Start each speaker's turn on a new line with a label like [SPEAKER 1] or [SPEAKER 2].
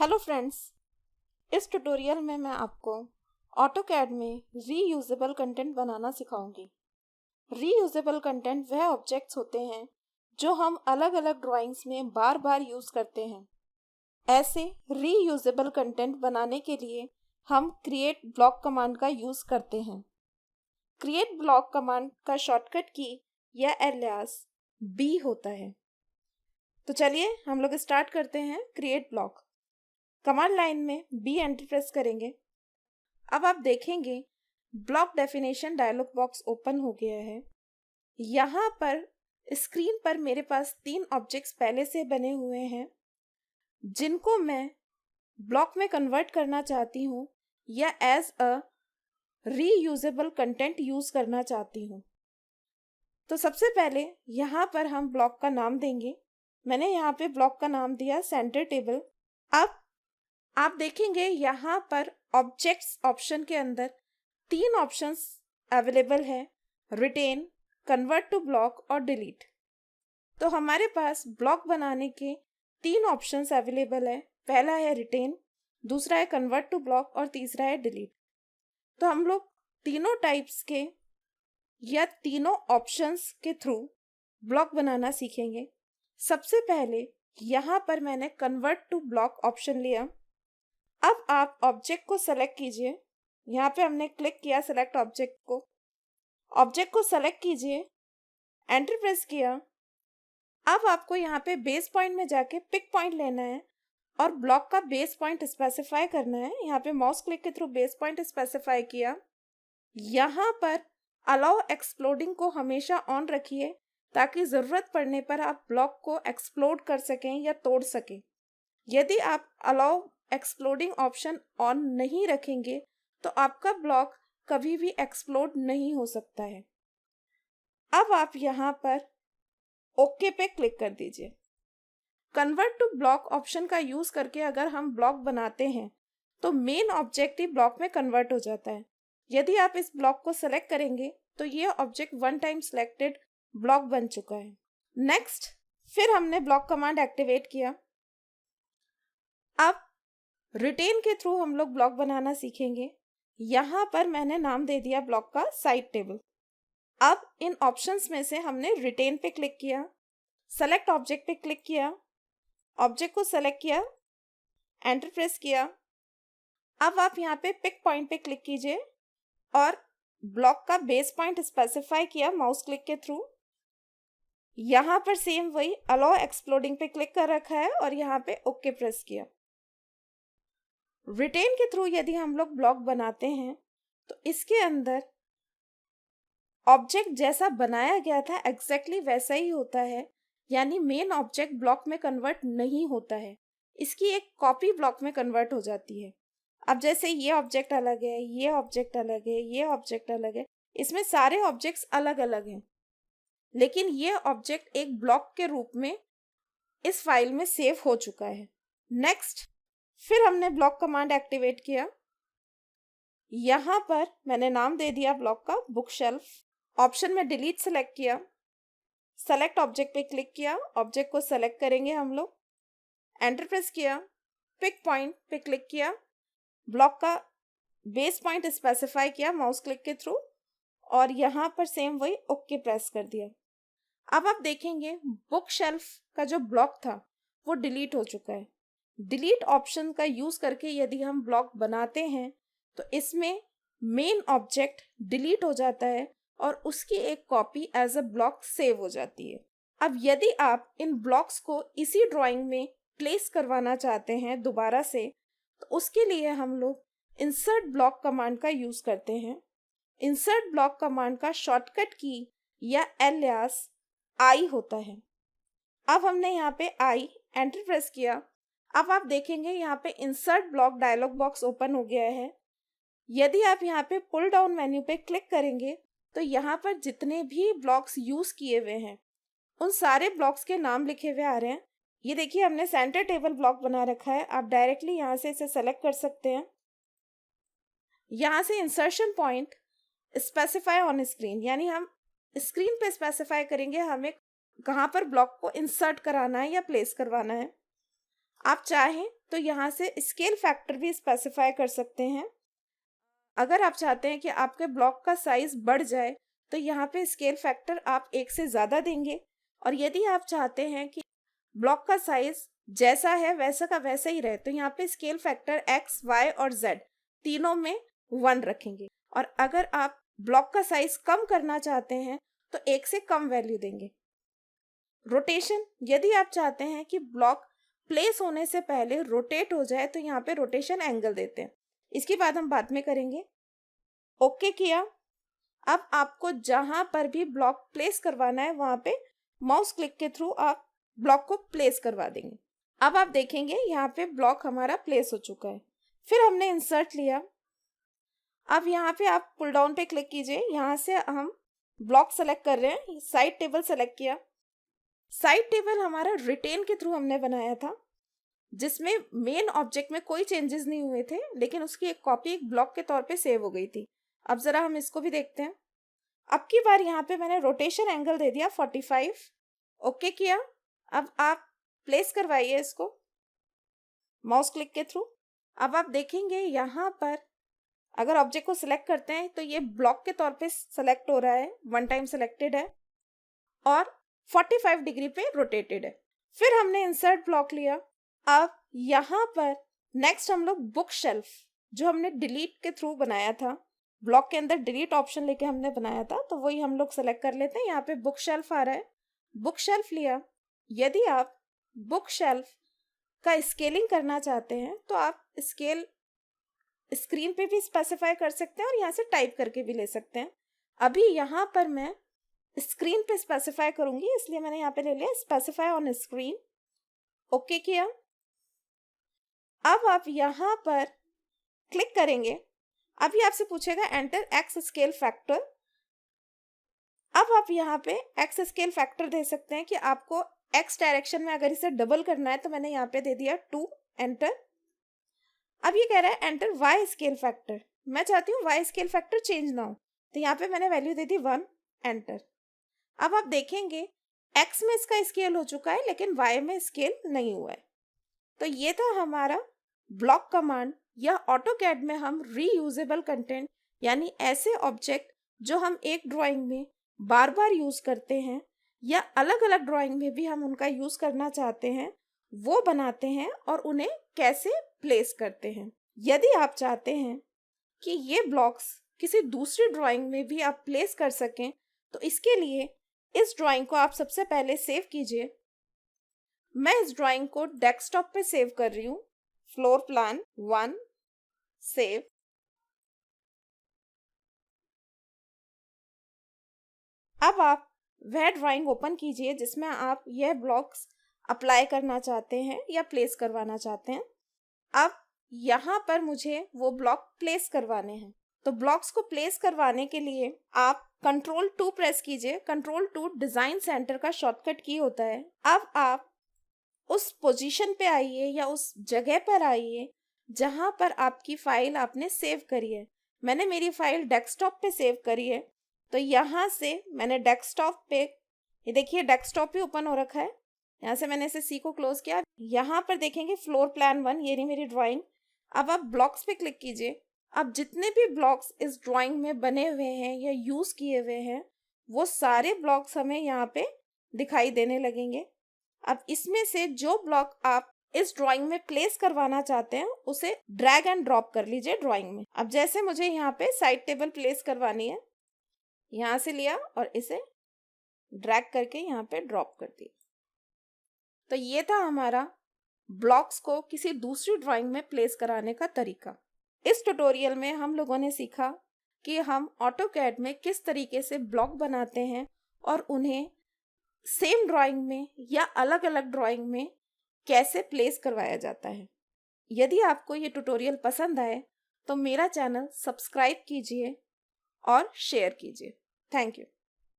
[SPEAKER 1] Hello friends, इस tutorial में मैं आपको ऑटोकैड में रीयूजेबल कंटेंट बनाना सिखाऊंगी। रीयूजेबल कंटेंट वह ऑब्जेक्ट्स होते हैं जो हम अलग अलग ड्राइंग्स में बार बार यूज़ करते हैं। ऐसे रीयूजेबल कंटेंट बनाने के लिए हम क्रिएट ब्लॉक कमांड का यूज़ करते हैं। क्रिएट ब्लॉक कमांड का शॉर्टकट की या एलियास बी होता है। तो चलिए हम लोग स्टार्ट करते हैं क्रिएट ब्लॉक। कमांड लाइन में बी एंटर प्रेस करेंगे। अब आप देखेंगे block definition dialog box open हो गया है। यहाँ पर स्क्रीन पर मेरे पास 3 ऑब्जेक्ट्स पहले से बने हुए हैं जिनको मैं ब्लॉक में कन्वर्ट करना चाहती हूँ या as a reusable content use करना चाहती हूँ। तो सबसे पहले यहाँ पर हम ब्लॉक का नाम देंगे। मैंने यहाँ पे ब्लॉक का नाम दिया सेंटर टेबल। अब आप देखेंगे यहाँ पर ऑब्जेक्ट्स ऑप्शन के अंदर 3 ऑप्शंस अवेलेबल है, रिटेन, कन्वर्ट टू ब्लॉक और डिलीट। तो हमारे पास ब्लॉक बनाने के 3 ऑप्शंस अवेलेबल है। पहला है रिटेन, दूसरा है कन्वर्ट टू ब्लॉक और तीसरा है डिलीट। तो हम लोग तीनों टाइप्स के या तीनों ऑप्शंस के थ्रू ब्लॉक बनाना सीखेंगे। सबसे पहले यहाँ पर मैंने कन्वर्ट टू ब्लॉक ऑप्शन लिया। अब आप ऑब्जेक्ट को सेलेक्ट कीजिए। यहाँ पे हमने क्लिक किया सेलेक्ट ऑब्जेक्ट को। ऑब्जेक्ट को सेलेक्ट कीजिए, एंटर प्रेस किया। अब आपको यहाँ पे बेस पॉइंट में जाके पिक पॉइंट लेना है और ब्लॉक का बेस पॉइंट स्पेसिफाई करना है। यहाँ पे माउस क्लिक के थ्रू बेस पॉइंट स्पेसिफाई किया। यहाँ पर अलाउ एक्सप्लोडिंग को हमेशा ऑन रखिए ताकि ज़रूरत पड़ने पर आप ब्लॉक को एक्सप्लोड कर सकें या तोड़ सकें। यदि आप अलाउ एक्सप्लोडिंग ऑप्शन ऑन नहीं रखेंगे तो आपका ब्लॉक कभी भी एक्सप्लोड नहीं हो सकता है। अब आप यहाँ पर ओके पे क्लिक कर दीजिए। कन्वर्ट टू ब्लॉक ऑप्शन का यूज करके अगर हम ब्लॉक बनाते हैं तो मेन ऑब्जेक्ट ही ब्लॉक में कन्वर्ट हो जाता है। यदि आप इस ब्लॉक को सेलेक्ट करेंगे तो ये object one time selected block बन चुका है। नेक्स्ट, फिर हमने ब्लॉक कमांड एक्टिवेट किया। अब रिटेन के थ्रू हम लोग ब्लॉक बनाना सीखेंगे। यहाँ पर मैंने नाम दे दिया ब्लॉक का साइड टेबल। अब इन ऑप्शंस में से हमने रिटेन पे क्लिक किया, सेलेक्ट ऑब्जेक्ट पे क्लिक किया, ऑब्जेक्ट को सेलेक्ट किया, एंटर प्रेस किया। अब आप यहाँ पे पिक पॉइंट पे क्लिक कीजिए और ब्लॉक का बेस पॉइंट स्पेसिफाई किया माउस क्लिक के थ्रू। यहाँ पर सेम वही अलाउ एक्सप्लोडिंग पे क्लिक कर रखा है और यहाँ पे ओके प्रेस किया। रिटेन के थ्रू यदि हम लोग ब्लॉक बनाते हैं तो इसके अंदर ऑब्जेक्ट जैसा बनाया गया था एग्जैक्टली वैसा ही होता है, यानी मेन ऑब्जेक्ट ब्लॉक में कन्वर्ट नहीं होता है, इसकी एक कॉपी ब्लॉक में कन्वर्ट हो जाती है। अब जैसे ये ऑब्जेक्ट अलग है, ये ऑब्जेक्ट अलग है, ये ऑब्जेक्ट अलग है, इसमें सारे ऑब्जेक्ट्स अलग अलग हैं, लेकिन ये ऑब्जेक्ट एक ब्लॉक के रूप में इस फाइल में सेव हो चुका है। नेक्स्ट, फिर हमने ब्लॉक कमांड एक्टिवेट किया। यहाँ पर मैंने नाम दे दिया ब्लॉक का बुक शेल्फ। ऑप्शन में डिलीट सेलेक्ट किया, सेलेक्ट ऑब्जेक्ट पे क्लिक किया, ऑब्जेक्ट को सेलेक्ट करेंगे हम लोग, एंटर प्रेस किया, पिक पॉइंट पे क्लिक किया, ब्लॉक का बेस पॉइंट स्पेसिफाई किया माउस क्लिक के थ्रू और यहाँ पर सेम वही ओके प्रेस कर दिया। अब आप देखेंगे बुक शेल्फ का जो ब्लॉक था वो डिलीट हो चुका है। डिलीट ऑप्शन का यूज करके यदि हम ब्लॉक बनाते हैं तो इसमें मेन ऑब्जेक्ट डिलीट हो जाता है और उसकी एक copy as a block save हो जाती है। अब यदि आप इन ब्लॉक्स को इसी ड्राइंग में प्लेस करवाना चाहते हैं दोबारा से, तो उसके लिए हम लोग इंसर्ट ब्लॉक कमांड का यूज करते हैं। इंसर्ट ब्लॉक कमांड का शॉर्टकट की या एलियास आई होता है। अब हमने यहाँ पे आई एंटर प्रेस किया। अब आप देखेंगे यहाँ पे insert block dialog box open हो गया है। यदि आप यहाँ पे पुल डाउन मेन्यू पे क्लिक करेंगे तो यहाँ पर जितने भी ब्लॉक्स यूज किए हुए हैं उन सारे ब्लॉक्स के नाम लिखे हुए आ रहे हैं। ये देखिए हमने सेंटर टेबल ब्लॉक बना रखा है। आप डायरेक्टली यहाँ से इसे सेलेक्ट कर सकते हैं। यहाँ से insertion point specify on screen, यानी हम स्क्रीन पे स्पेसिफाई करेंगे हमें कहाँ पर ब्लॉक को इंसर्ट कराना है या प्लेस करवाना है। आप चाहें तो यहाँ से स्केल फैक्टर भी स्पेसिफाई कर सकते हैं। अगर आप चाहते हैं कि आपके ब्लॉक का साइज बढ़ जाए तो यहाँ पे स्केल फैक्टर आप 1 से ज़्यादा देंगे, और यदि आप चाहते हैं कि ब्लॉक का साइज जैसा है वैसा का वैसा ही रहे तो यहाँ पे स्केल फैक्टर x, y और z तीनों में 1 रखेंगे। और अगर आप ब्लॉक का साइज कम करना चाहते हैं तो 1 से कम वैल्यू देंगे। रोटेशन, यदि आप चाहते हैं कि ब्लॉक प्लेस होने से पहले रोटेट हो जाए तो यहाँ पे रोटेशन एंगल देते हैं। इसकी बात हम बाद में करेंगे। ओके किया। अब आपको जहां पर भी ब्लॉक प्लेस करवाना है वहां पे माउस क्लिक के थ्रू आप ब्लॉक को प्लेस करवा देंगे। अब आप देखेंगे यहाँ पे ब्लॉक हमारा प्लेस हो चुका है। फिर हमने इंसर्ट लिया। अब यहाँ पे आप पुल डाउन पे क्लिक कीजिए। यहाँ से हम ब्लॉक सेलेक्ट कर रहे हैं। साइड टेबल सेलेक्ट किया। साइड टेबल हमारा रिटेन के थ्रू हमने बनाया था, जिसमें मेन ऑब्जेक्ट में कोई चेंजेस नहीं हुए थे, लेकिन उसकी एक कॉपी एक ब्लॉक के तौर पे सेव हो गई थी। अब जरा हम इसको भी देखते हैं। अब की बार यहाँ पे मैंने रोटेशन एंगल दे दिया 45। ओके किया। अब आप प्लेस करवाइए इसको माउस क्लिक के थ्रू। अब आप देखेंगे यहाँ पर अगर ऑब्जेक्ट को सिलेक्ट करते हैं तो ये ब्लॉक के तौर पे सिलेक्ट हो रहा है, 1 टाइम सिलेक्टेड है और 45 डिग्री पे रोटेटेड है। फिर हमने इंसर्ट ब्लॉक लिया। अब यहाँ पर नेक्स्ट हम लोग बुक शेल्फ, जो हमने डिलीट के थ्रू बनाया था, ब्लॉक के अंदर डिलीट ऑप्शन लेके हमने बनाया था, तो वही हम लोग सेलेक्ट कर लेते हैं। यहाँ पे बुक शेल्फ आ रहा है, बुक शेल्फ लिया। यदि आप बुक शेल्फ का स्केलिंग करना चाहते हैं तो आप स्केल स्क्रीन पे भी स्पेसिफाई कर सकते हैं और यहाँ से टाइप करके भी ले सकते हैं। अभी यहाँ पर मैं स्क्रीन पे स्पेसिफाई करूंगी, इसलिए मैंने यहाँ पे ले लिया स्पेसिफाई ऑन स्क्रीन। ओके किया। अब आप यहाँ पर क्लिक करेंगे। अभी आपसे पूछेगा एंटर एक्स स्केल फैक्टर। अब आप यहाँ पे एक्स स्केल फैक्टर दे सकते हैं कि आपको एक्स डायरेक्शन में अगर इसे डबल करना है, तो मैंने यहाँ पे दे दिया 2, एंटर। अब ये कह रहा है एंटर वाई स्केल फैक्टर। मैं चाहती हूँ वाई स्केल फैक्टर चेंज ना हो, तो यहाँ पे मैंने वैल्यू दे दी 1, एंटर। अब आप देखेंगे एक्स में इसका स्केल हो चुका है लेकिन वाई में स्केल नहीं हुआ है। तो ये था हमारा ब्लॉक कमांड, या ऑटोकैड में हम रीयूजेबल कंटेंट यानी ऐसे ऑब्जेक्ट जो हम एक ड्राइंग में बार बार यूज करते हैं या अलग अलग ड्राइंग में भी हम उनका यूज करना चाहते हैं, वो बनाते हैं और उन्हें कैसे प्लेस करते हैं। यदि आप चाहते हैं कि ये ब्लॉक्स किसी दूसरी ड्राइंग में भी आप प्लेस कर सकें, तो इसके लिए इस ड्राइंग को आप सबसे पहले सेव कीजिए। मैं इस ड्राइंग को डेस्कटॉप पे सेव कर रही हूँ। Floor plan 1, save. अब आप वह ड्राइंग ओपन कीजिए जिसमें आप यह ब्लॉक्स अप्लाई करना चाहते हैं या प्लेस करवाना चाहते हैं। अब यहाँ पर मुझे वो ब्लॉक प्लेस करवाने हैं, तो ब्लॉक्स को प्लेस करवाने के लिए आप Ctrl+2 प्रेस कीजिए। Ctrl+2 डिजाइन सेंटर का शॉर्टकट की होता है। अब आप उस पोजीशन पे आइए या उस जगह पर आइए जहां पर आपकी फाइल आपने सेव करी है। मैंने मेरी फाइल डेस्कटॉप पे सेव करी है, तो यहाँ से मैंने डेस्कटॉप पे, ये देखिए डेस्कटॉप पे ओपन हो रखा है। यहाँ से मैंने इसे सी को क्लोज किया। यहाँ पर देखेंगे फ्लोर प्लान 1, ये रही मेरी ड्राइंग। अब आप ब्लॉक्स पे क्लिक कीजिए। अब जितने भी ब्लॉक्स इस ड्राइंग में बने हुए हैं या यूज किए हुए हैं, वो सारे ब्लॉक्स हमें यहाँ पे दिखाई देने लगेंगे। अब इसमें से जो ब्लॉक आप इस ड्राइंग में प्लेस करवाना चाहते हैं उसे ड्रैग एंड ड्रॉप कर लीजिए ड्राइंग में। अब जैसे मुझे यहाँ पे साइड टेबल प्लेस करवानी है, यहाँ से लिया और इसे ड्रैग करके यहाँ पे ड्रॉप कर दिया। तो ये था हमारा ब्लॉक्स को किसी दूसरी ड्राइंग में प्लेस कराने का तरीका। इस ट्यूटोरियल में हम लोगों ने सीखा कि हम ऑटोकैड में किस तरीके से ब्लॉक बनाते हैं और उन्हें सेम ड्राइंग में या अलग अलग ड्राइंग में कैसे प्लेस करवाया जाता है। यदि आपको ये ट्यूटोरियल पसंद आए तो मेरा चैनल सब्सक्राइब कीजिए और शेयर कीजिए। Thank you.